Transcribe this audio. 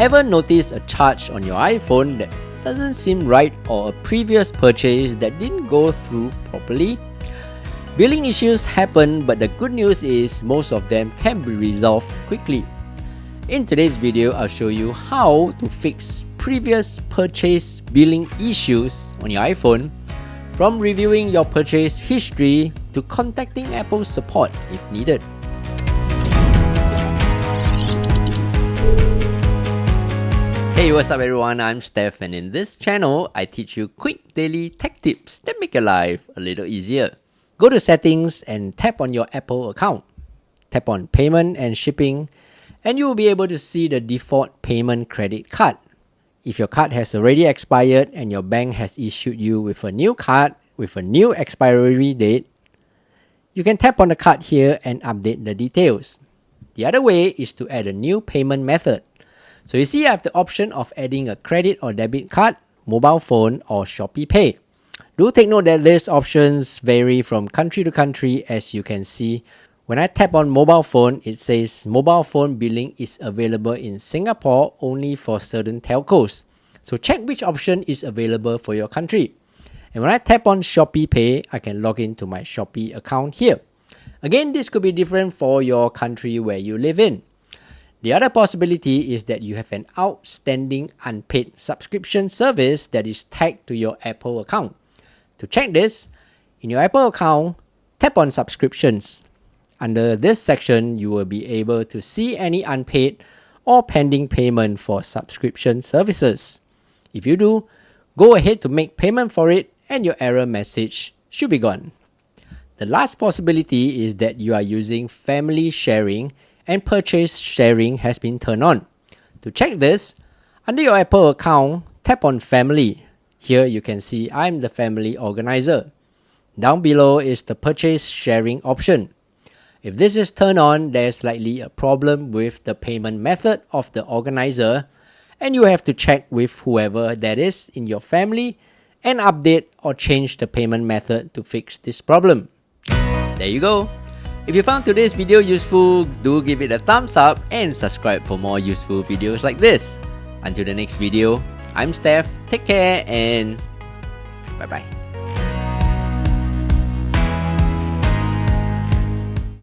Ever notice a charge on your iPhone that doesn't seem right, or a previous purchase that didn't go through properly? Billing issues happen, but the good news is most of them can be resolved quickly. In today's video, I'll show you how to fix previous purchase billing issues on your iPhone, from reviewing your purchase history to contacting Apple support if needed. Hey, what's up everyone, I'm Steph, and in this channel, I teach you quick daily tech tips that make your life a little easier. Go to settings and tap on your Apple account. Tap on payment and shipping, and you will be able to see the default payment credit card. If your card has already expired and your bank has issued you with a new card with a new expiry date, you can tap on the card here and update the details. The other way is to add a new payment method. So you see I have the option of adding a credit or debit card, mobile phone, or Shopee Pay. Do take note that these options vary from country to country. As you can see, when I tap on mobile phone, it says mobile phone billing is available in Singapore only for certain telcos. So check which option is available for your country. And when I tap on Shopee Pay, I can log into my Shopee account here. Again, this could be different for your country where you live in. The other possibility is that you have an outstanding unpaid subscription service that is tagged to your Apple account. To check this, in your Apple account, tap on subscriptions. Under this section, you will be able to see any unpaid or pending payment for subscription services. If you do, go ahead to make payment for it and your error message should be gone. The last possibility is that you are using family sharing and purchase sharing has been turned on. To check this, under your Apple account, tap on family. Here you can see I'm the family organizer. Down below is the purchase sharing option. If this is turned on, there's likely a problem with the payment method of the organizer, and you have to check with whoever that is in your family and update or change the payment method to fix this problem. There you go. If you found today's video useful, do give it a thumbs up and subscribe for more useful videos like this. Until the next video, I'm Steph, take care and bye bye.